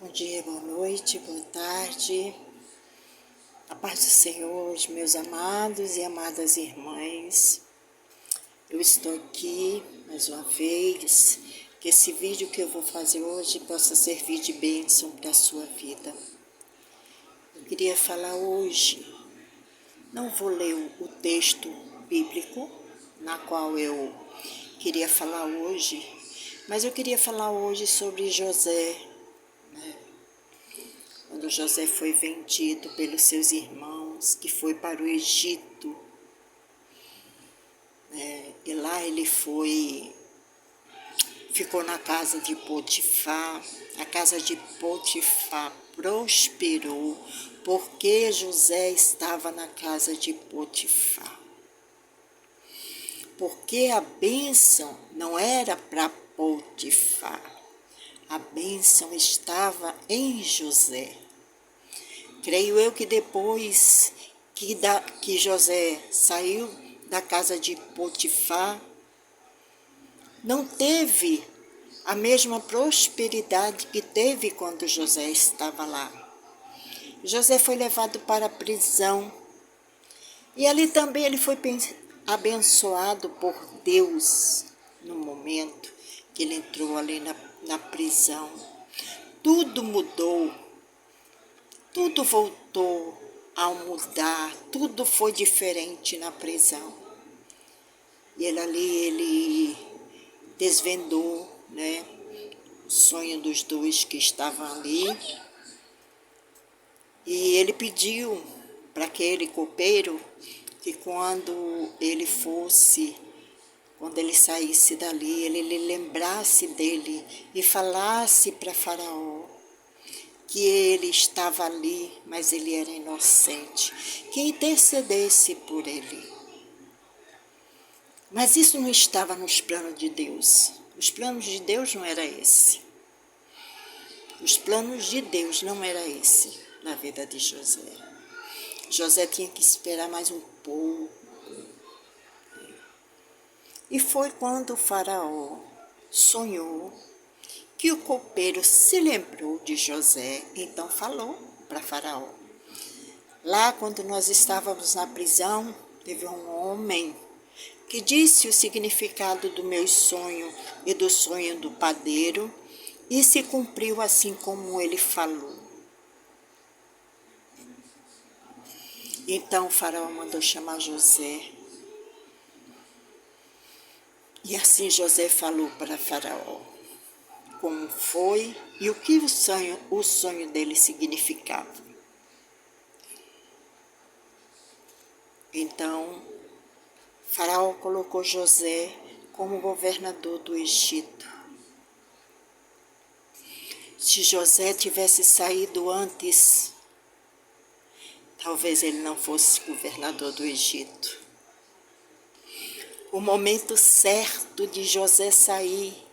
Bom dia, boa noite, boa tarde. A paz do Senhor, meus amados e amadas irmãs. Eu estou aqui mais uma vez, que esse vídeo que eu vou fazer hoje possa servir de bênção para a sua vida. Eu queria falar hoje, não vou ler o texto bíblico, na qual eu queria falar hoje, mas eu queria falar hoje sobre José, quando José foi vendido pelos seus irmãos, que foi para o Egito, e lá ele ficou na casa de Potifar. A casa de Potifar prosperou, porque José estava na casa de Potifar. Porque a bênção não era para Potifar, a bênção estava em José. Creio eu que depois que José saiu da casa de Potifar, não teve a mesma prosperidade que teve quando José estava lá. José foi levado para a prisão e ali também ele foi abençoado por Deus no momento que ele entrou ali na prisão. Tudo mudou. Tudo voltou a mudar, tudo foi diferente na prisão. E ele desvendou, o sonho dos dois que estavam ali. E ele pediu para aquele copeiro que quando ele saísse dali, ele lembrasse dele e falasse para Faraó que ele estava ali, mas ele era inocente, que intercedesse por ele. Mas isso não estava nos planos de Deus. Os planos de Deus não era esse. Os planos de Deus não era esse na vida de José. José tinha que esperar mais um pouco. E foi quando o Faraó sonhou que o copeiro se lembrou de José, então falou para Faraó. Lá, quando nós estávamos na prisão, teve um homem que disse o significado do meu sonho e do sonho do padeiro, e se cumpriu assim como ele falou. Então o Faraó mandou chamar José. E assim José falou para Faraó como foi e o que o sonho dele significava. Então, Faraó colocou José como governador do Egito. Se José tivesse saído antes, talvez ele não fosse governador do Egito. O momento certo de José sair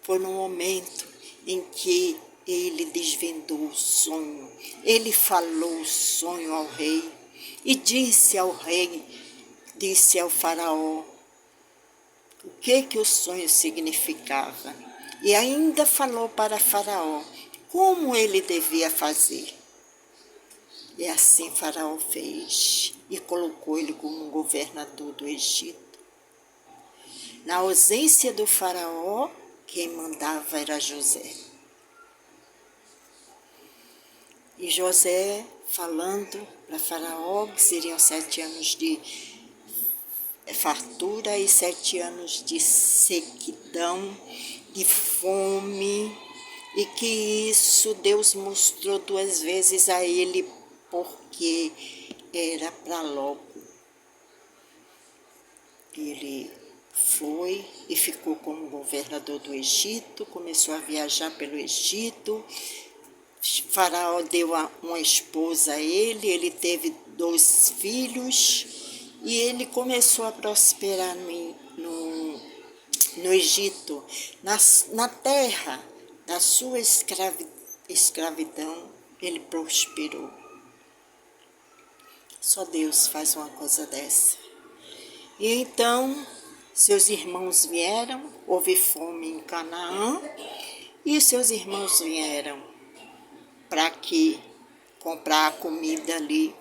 foi no momento em que ele desvendou o sonho. Ele falou o sonho ao rei e disse ao Faraó, o que o sonho significava. E ainda falou para Faraó como ele devia fazer. E assim Faraó fez e colocou ele como governador do Egito. Na ausência do Faraó, quem mandava era José. E José falando para Faraó que seriam 7 anos de fartura e 7 anos de sequidão, de fome, e que isso Deus mostrou 2 vezes a ele, porque era para logo. Ele foi e ficou como governador do Egito, começou a viajar pelo Egito. Faraó deu uma esposa a ele teve 2 filhos e ele começou a prosperar no Egito, na terra da sua escravidão, ele prosperou. Só Deus faz uma coisa dessa. E então, seus irmãos vieram, houve fome em Canaã, e seus irmãos vieram. comprar a comida ali.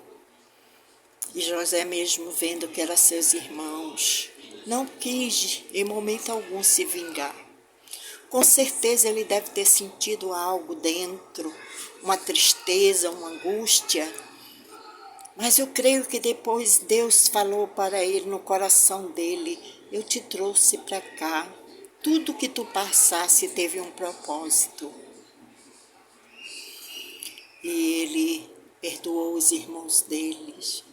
E José, mesmo vendo que eram seus irmãos, não quis em momento algum se vingar. Com certeza ele deve ter sentido algo dentro, uma tristeza, uma angústia. Mas eu creio que depois Deus falou para ele no coração dele: eu te trouxe para cá. Tudo que tu passasse teve um propósito. E ele perdoou os irmãos deles.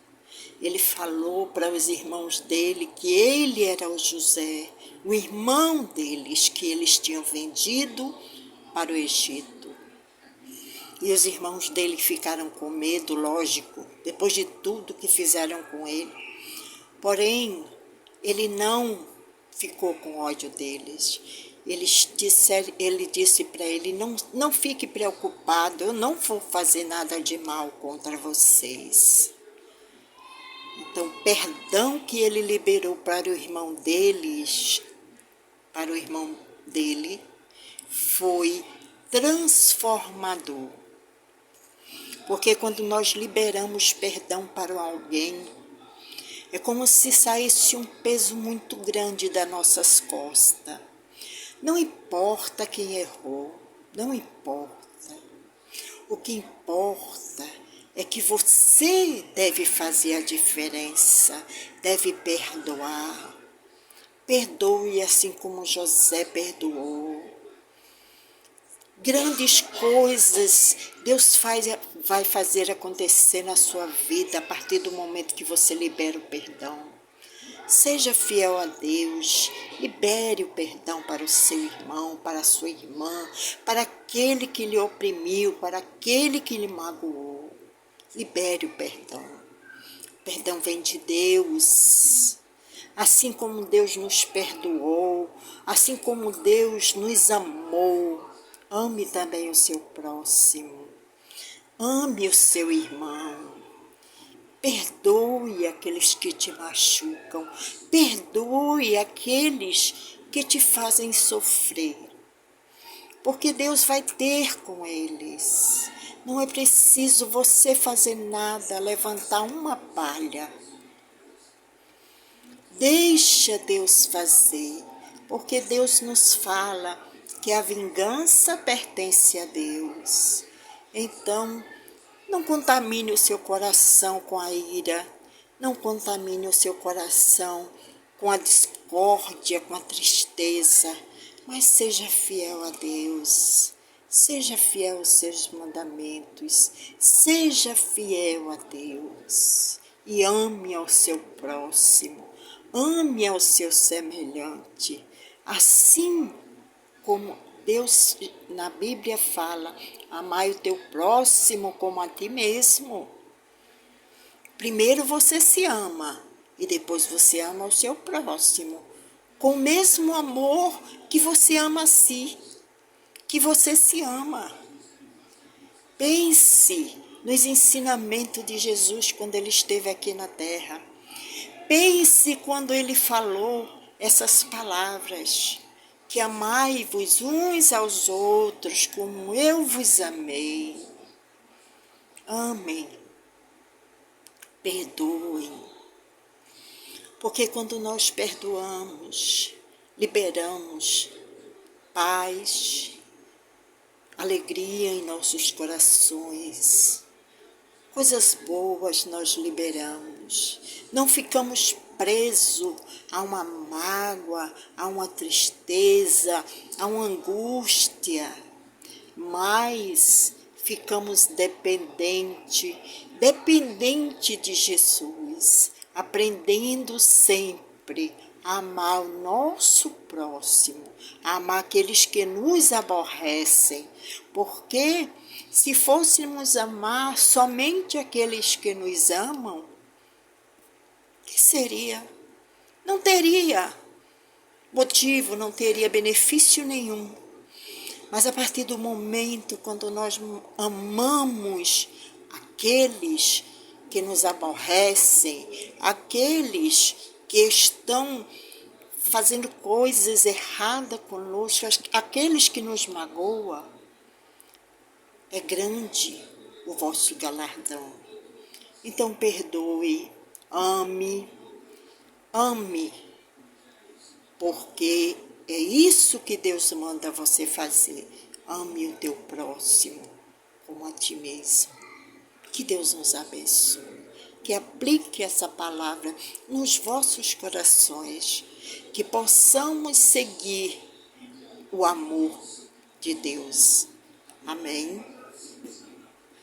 Ele falou para os irmãos dele que ele era o José, o irmão deles, que eles tinham vendido para o Egito. E os irmãos dele ficaram com medo, lógico, depois de tudo que fizeram com ele. Porém, ele não ficou com ódio deles. Ele disse para ele: não fique preocupado, eu não vou fazer nada de mal contra vocês. Então, o perdão que ele liberou para o irmão deles, para o irmão dele, foi transformador. Porque quando nós liberamos perdão para alguém, é como se saísse um peso muito grande das nossas costas. Não importa quem errou, não importa. O que importa é que você deve fazer a diferença, deve perdoar. Perdoe assim como José perdoou. Grandes coisas Deus vai fazer acontecer na sua vida a partir do momento que você libera o perdão. Seja fiel a Deus, libere o perdão para o seu irmão, para a sua irmã, para aquele que lhe oprimiu, para aquele que lhe magoou. Libere o perdão. O perdão vem de Deus. Assim como Deus nos perdoou, assim como Deus nos amou, ame também o seu próximo. Ame o seu irmão. Perdoe aqueles que te machucam. Perdoe aqueles que te fazem sofrer. Porque Deus vai ter com eles. Não é preciso você fazer nada, levantar uma palha. Deixa Deus fazer, porque Deus nos fala que a vingança pertence a Deus. Então, não contamine o seu coração com a ira, não contamine o seu coração com a discórdia, com a tristeza, mas seja fiel a Deus. Seja fiel aos seus mandamentos, seja fiel a Deus e ame ao seu próximo, ame ao seu semelhante, assim como Deus na Bíblia fala: amai o teu próximo como a ti mesmo. Primeiro você se ama e depois você ama o seu próximo, com o mesmo amor que você ama a si, que você se ama. Pense nos ensinamentos de Jesus quando ele esteve aqui na terra. Pense quando ele falou essas palavras, que amai-vos uns aos outros como eu vos amei. Amem, perdoem, porque quando nós perdoamos, liberamos paz, alegria em nossos corações. Coisas boas nós liberamos. Não ficamos presos a uma mágoa, a uma tristeza, a uma angústia, mas ficamos dependente de Jesus, aprendendo sempre a amar o nosso próximo, a amar aqueles que nos aborrecem, porque se fôssemos amar somente aqueles que nos amam, que seria? Não teria motivo, não teria benefício nenhum. Mas a partir do momento quando nós amamos aqueles que nos aborrecem, aqueles que estão fazendo coisas erradas conosco, aqueles que nos magoam, é grande o vosso galardão. Então perdoe, ame, ame, porque é isso que Deus manda você fazer. Ame o teu próximo como a ti mesmo. Que Deus nos abençoe. Que aplique essa palavra nos vossos corações. Que possamos seguir o amor de Deus. Amém.